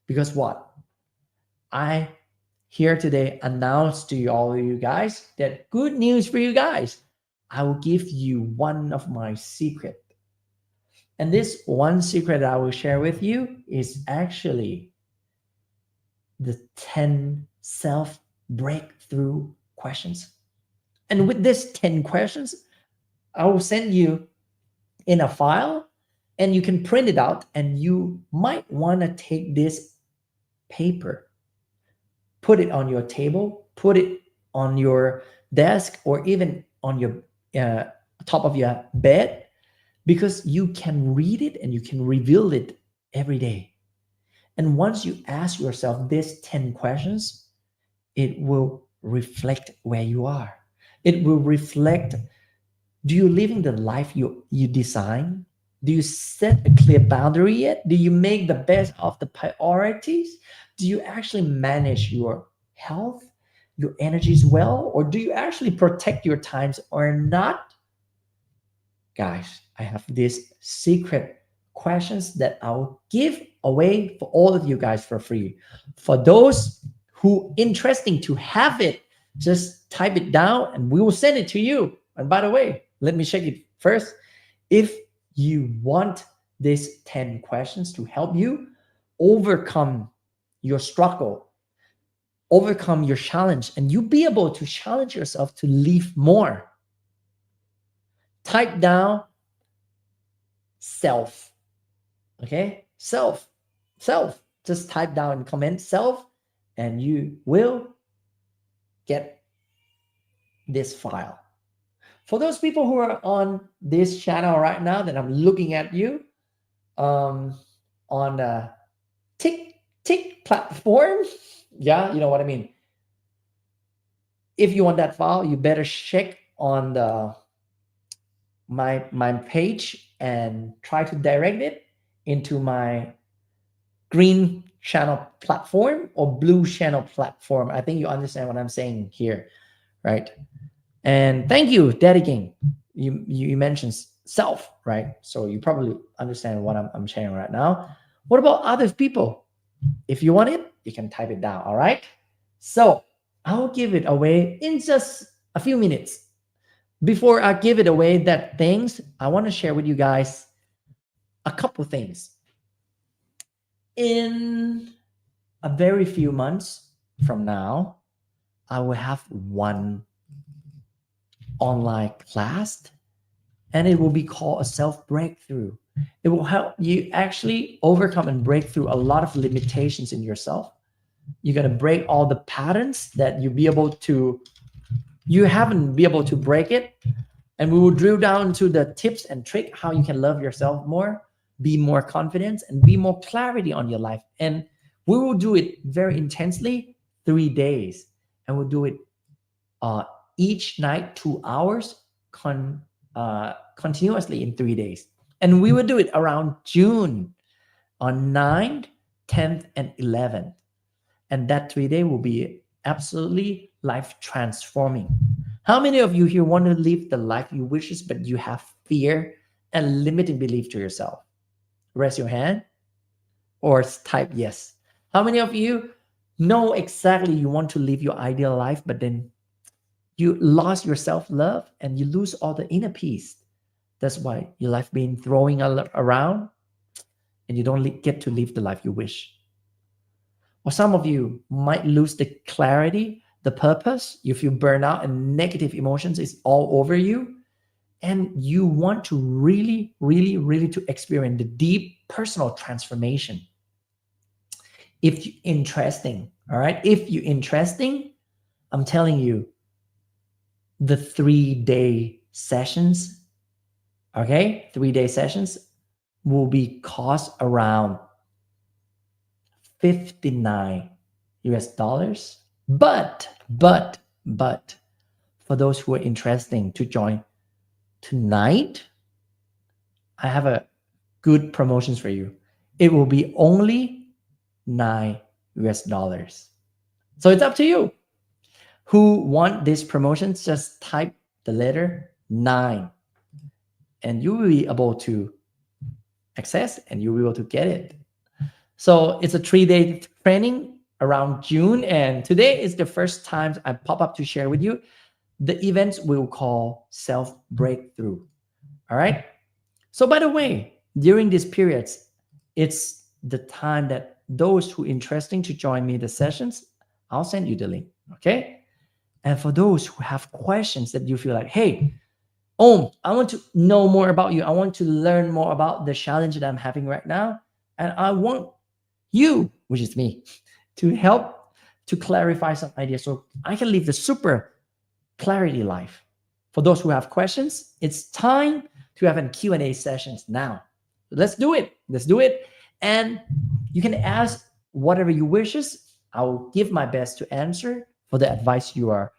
Because what? I here today announce to you, all of you guys, that good news for you guys. I will give you one of my secret. And this one secret I will share with you is actually the 10 self breakthrough questions. And with this 10 questions, I will send you in a file and you can print it out, and you might want to take this paper, put it on your table, put it on your desk, or even on your top of your bed, because you can read it and you can reveal it every day. And once you ask yourself these 10 questions, it will reflect where you are. It will reflect, do you living the life you design? Do you set a clear boundary yet? Do you make the best of the priorities? Do you actually manage your health, your energies well? Or do you actually protect your times or not? Guys, I have these secret questions that I'll give away for all of you guys for free. For those who interesting to have it, just type it down and we will send it to you. And by the way, let me check it first. If you want these 10 questions to help you overcome your struggle, overcome your challenge, and you be able to challenge yourself to live more, type down self. Okay, self. Just type down in comment self, and you will get this file. For those people who are on this channel right now, that I'm looking at you on a tick platform, yeah, you know what I mean. If you want that file, you better check on the my page and try to direct it into my green channel platform or blue channel platform. I think you understand what I'm saying here, right? And thank you, dedicating. You mentioned self, right? So you probably understand what I'm sharing right now. What about other people? If you want it, you can type it down. All right. So I'll give it away in just a few minutes. Before I give it away, that things I want to share with you guys a couple things. In a very few months from now, I will have one online class, and it will be called a self breakthrough. It will help you actually overcome and break through a lot of limitations in yourself. You're going to break all the patterns that you haven't been able to break it. And we will drill down to the tips and trick how you can love yourself more, be more confident, and be more clarity on your life. And we will do it very intensely, 3 days. And we'll do it each night, 2 hours, continuously in 3 days. And we will do it around June on 9th, 10th, and 11th. And that 3 day will be absolutely life transforming. How many of you here want to live the life you wishes, but you have fear and limiting belief to yourself? Raise your hand or type yes. How many of you know exactly you want to live your ideal life, but then you lost your self-love and you lose all the inner peace? That's why your life being throwing around and you don't get to live the life you wish. Or some of you might lose the clarity, the purpose. You feel burnout and negative emotions is all over you. and you want to really, really, really to experience the deep personal transformation, if you interesting, all right, if you interesting, I'm telling you, the 3-day sessions, okay, 3-day sessions will be cost around 59 US dollars. But for those who are interested to join tonight, I have a good promotions for you. It will be only 9 US dollars. So it's up to you. Who want this promotion? Just type the letter 9 and you will be able to access and you will be able to get it. So it's a 3-day training around June, and today is the first time I pop up to share with you. The events we'll call self breakthrough. All right. So by the way, during these periods, it's the time that those who interesting to join me the sessions, I'll send you the link. Okay. And for those who have questions that you feel like, hey, I want to know more about you. I want to learn more about the challenge that I'm having right now. And I want you, which is me, to help to clarify some ideas so I can live the super clarity life. For those who have questions, it's time to have a Q&A sessions now. Let's do it. Let's do it. And you can ask whatever you wishes. I will give my best to answer for the advice you are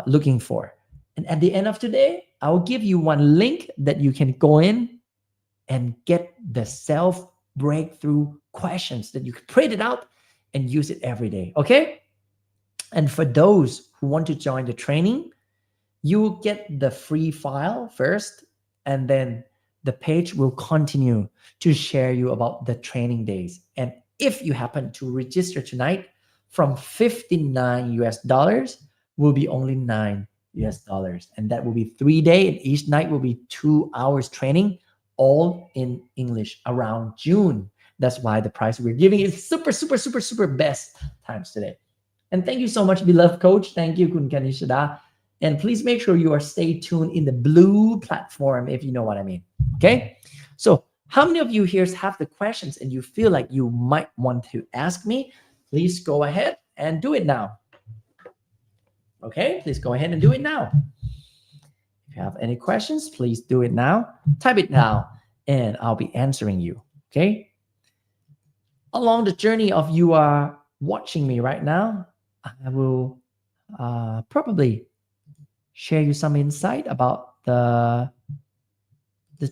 looking for. And at the end of today, I will give you one link that you can go in and get the self breakthrough questions that you can print it out and use it every day. Okay. And for those who want to join the training, you will get the free file first, and then the page will continue to share you about the training days. And if you happen to register tonight, from 59 US dollars will be only 9 US dollars. And that will be 3 days, and each night will be 2 hours training, all in English around June. That's why the price we're giving is super, super, super, super best times today. And thank you so much, beloved coach. Thank you, Kun Kanishada. And please make sure you are stay tuned in the blue platform, if you know what I mean. Okay. So how many of you here have the questions and you feel like you might want to ask me? Please go ahead and do it now. Okay. Please go ahead and do it now. If you have any questions, please do it now. Type it now and I'll be answering you. Okay. Along the journey of you are watching me right now, I will probably share you some insight about the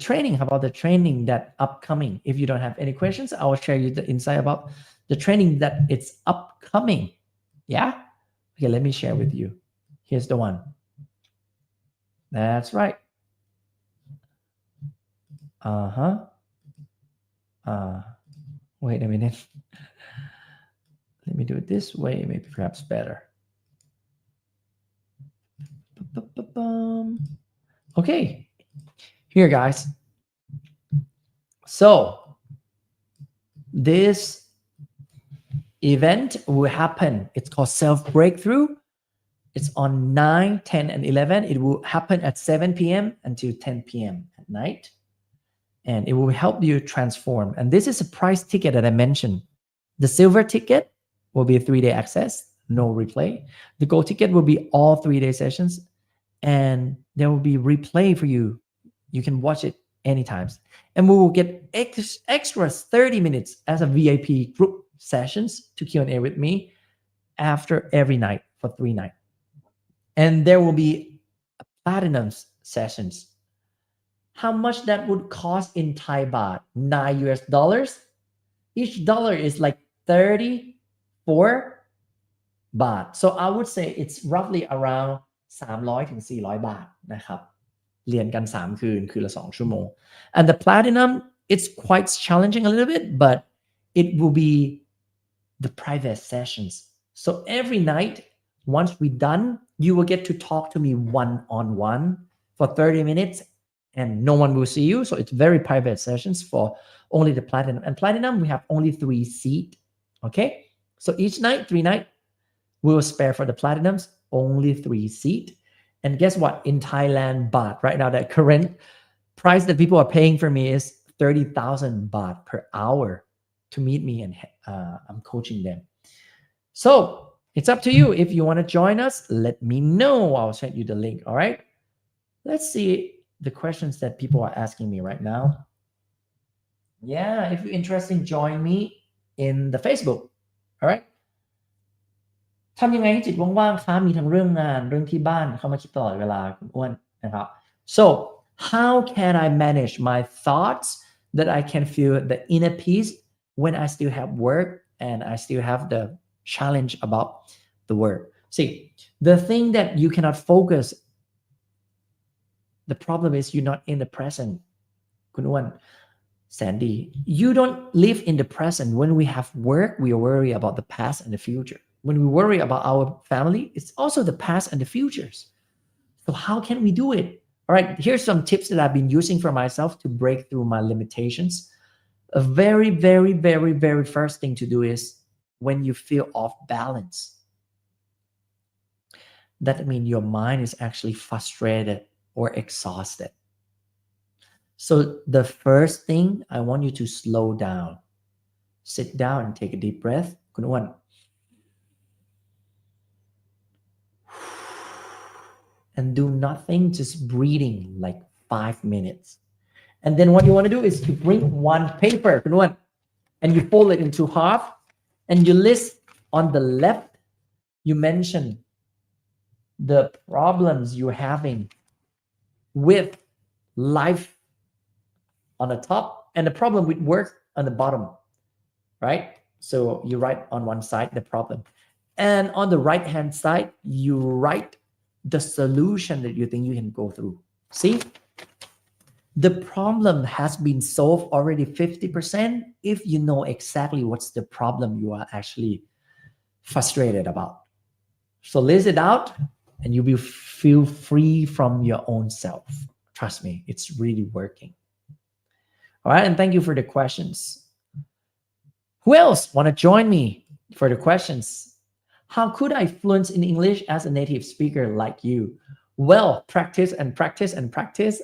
training, about the training that upcoming. If you don't have any questions, I will share you the insight about the training that it's upcoming. Yeah. Okay. Let me share with you. Here's the one. That's right. Wait a minute. Let me do it this way, maybe perhaps better. Okay, here guys. So this event will happen. It's called Self Breakthrough. It's on 9, 10, and 11. It will happen at 7 p.m. until 10 p.m. at night. And it will help you transform. And this is a price ticket that I mentioned. The silver ticket will be a 3-day access, no replay. The gold ticket will be all 3-day sessions. And there will be replay for you. You can watch it anytime. And we will get extra 30 minutes as a VIP group sessions to Q&A with me after every night for 3 nights. And there will be platinum sessions. How much that would cost in Thai baht? 9 US dollars. Each dollar is like 34 baht. So I would say it's roughly around 300 ถึง 400 บาทนะครับเรียนกัน3 คืนคืนละ 2 ชั่วโมง and the platinum, it's quite challenging a little bit, but it will be the private sessions. So every night, once we're done, you will get to talk to me one-on-one for 30 minutes and no one will see you. So it's very private sessions for only the platinum. And platinum, we have only 3 seats. Okay. So each night, 3 nights, we will spare for the platinums, only 3 seats. And guess what? In Thailand, baht right now, the current price that people are paying for me is 30,000 baht per hour to meet me, and I'm coaching them. So it's up to you. If you want to join us, let me know. I'll send you the link. All right. Let's see the questions that people are asking me right now. Yeah, if you're interested, join me in the Facebook. All right. ทำยังไงให้จิตว่างๆคะมีทั้งเรื่องงานเรื่องที่บ้านเข้ามาคิดตลอดเวลาคุณอ้วนนะครับ so how can I manage my thoughts that I can feel the inner peace when I still have work and I still have the challenge about the work? See, the thing that you cannot focus, the problem is you're not in the present คุณอ้วนSandy, you don't live in the present. When we have work, we worry about the past and the future. When we worry about our family, it's also the past and the futures. So how can we do it? All right, here's some tips that I've been using for myself to break through my limitations. A very, very, very, very first thing to do is when you feel off balance. That means your mind is actually frustrated or exhausted. So the first thing, I want you to slow down. Sit down and take a deep breath. คุณอ้วน and do nothing, just breathing like 5 minutes. And then what you want to do is to bring one paper คุณอ้วน and you fold it into half and you list on the left, you mention the problems you're having with life on the top and the problem with work on the bottom, right? So you write on one side the problem, and on the right hand side you write the solution that you think you can go through. See, the problem has been solved already 50% if you know exactly what's the problem you are actually frustrated about. So list it out and you will feel free from your own self. Trust me, it's really working. All right, and thank you for the questions. Who else want to join me for the questions? How could I fluent in English as a native speaker like you? Well, practice and practice and practice.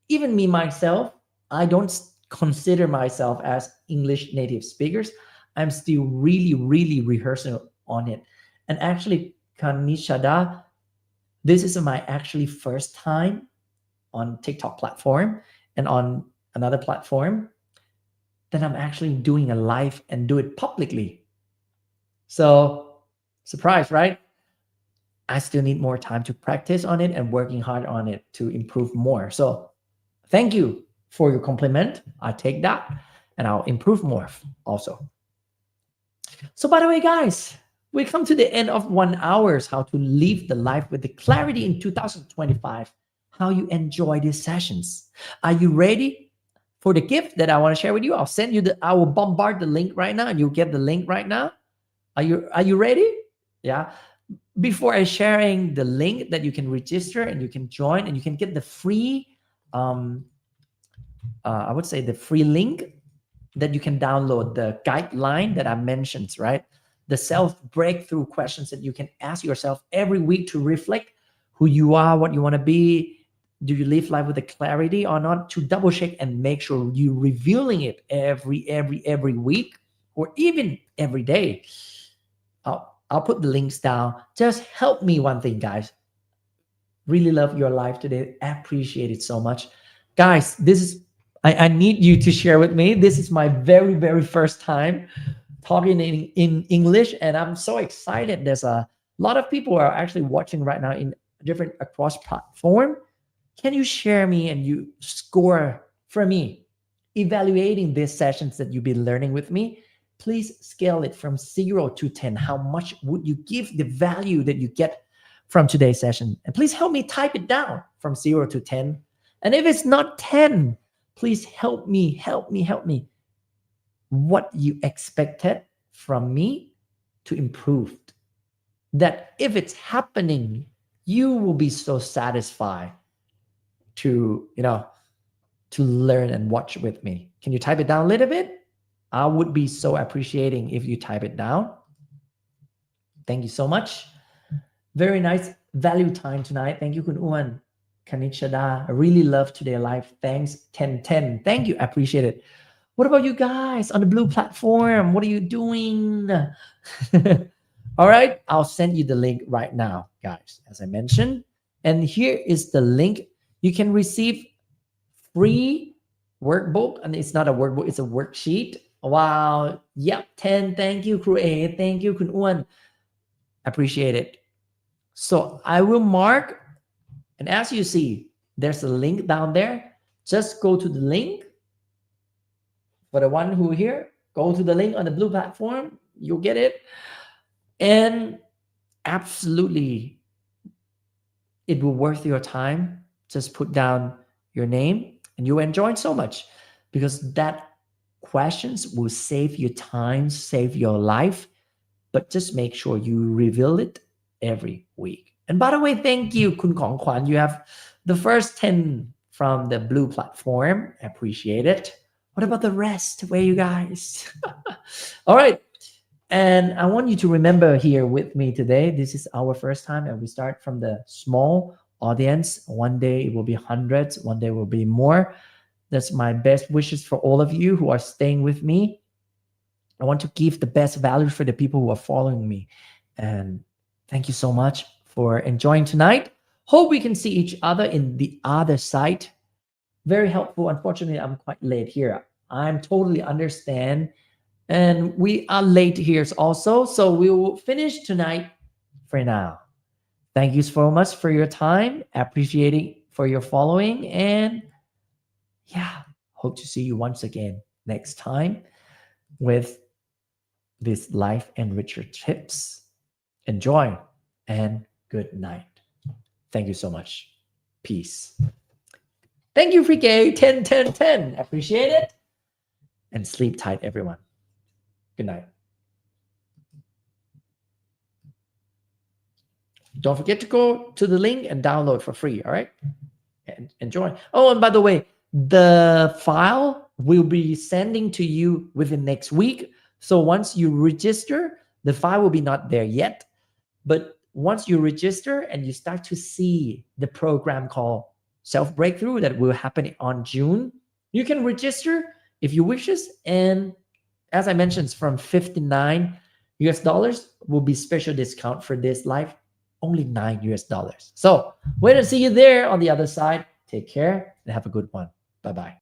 Even me myself, I don't consider myself as English native speakers. I'm still really, really rehearsing on it. And actually, Kanishada, this is my actually first time on TikTok platform and on another platform that I'm actually doing a live and do it publicly. So, surprise, right? I still need more time to practice on it and working hard on it to improve more. So, thank you for your compliment. I take that and I'll improve more also. So, by the way, guys, we come to the end of 1 hour. How to live the life with the clarity in 2025. How you enjoy these sessions. Are you ready for the gift that I want to share with you? I'll send you I will bombard the link right now and you'll get the link right now. Are you ready? Yeah. Before I sharing the link that you can register and you can join and you can get the free, I would say the free link that you can download, the guideline that I mentioned, right? The self-breakthrough questions that you can ask yourself every week to reflect who you are, what you want to be. Do you live life with the clarity or not? To double check and make sure you're revealing it every week or even every day. I'll put the links down. Just help me one thing, guys. Really love your life today. Appreciate it so much. Guys, this is, I need you to share with me. This is my very, very first time talking in English and I'm so excited. There's a lot of people who are actually watching right now in different across platform. Can you share me and you score for me evaluating these sessions that you've been learning with me? Please scale it from 0 to 10. How much would you give the value that you get from today's session? And please help me type it down from 0 to 10. And if it's not 10, please help me. What you expected from me to improve. That if it's happening, you will be so satisfied to learn and watch with me. Can you type it down a little bit? I would be so appreciating if you type it down. Thank you so much. Very nice value time tonight. Thank you, Kun Uwan. Kanichada. I really love today live. Thanks. 1010. Thank you. I appreciate it. What about you guys on the blue platform? What are you doing? All right. I'll send you the link right now, guys, as I mentioned. And here is the link. You can receive free workbook, and it's not a workbook, it's a worksheet. Wow. Yep. 10. Thank you, Crew A. Thank you, Kun Uwan. Appreciate it. So I will mark, and as you see, there's a link down there. Just go to the link. For the one who here, go to the link on the blue platform. You'll get it. And absolutely, it will worth your time. Just put down your name and you enjoy it so much, because that questions will save you time, save your life. But just make sure you reveal it every week. And by the way, thank you, Kun Kong Kwan. You have the first 10 from the blue platform. Appreciate it. What about the rest? Where you guys? All right. And I want you to remember here with me today, this is our first time, and we start from the small audience. One day it will be hundreds, one day will be more. That's my best wishes for all of you who are staying with me. I want to give the best value for the people who are following me. And thank you so much for enjoying tonight. Hope we can see each other in the other side. Very helpful. Unfortunately, I'm quite late here. I'm totally understand. And we are late here also. So we will finish tonight for now. Thank you so much for your time. Appreciating for your following. And yeah, hope to see you once again next time with this life enricher tips. Enjoy and good night. Thank you so much. Peace. Thank you, Frike. 10, 10, 10. Appreciate it. And sleep tight, everyone. Good night. Don't forget to go to the link and download for free. All right. And enjoy. Oh, and by the way, the file will be sending to you within next week. So once you register, the file will be not there yet. But once you register and you start to see the program called Self Breakthrough that will happen on June, you can register if you wishes. And as I mentioned, from 59 US dollars will be special discount for this live, only 9 US dollars. So wait to see you there on the other side. Take care and have a good one. Bye-bye.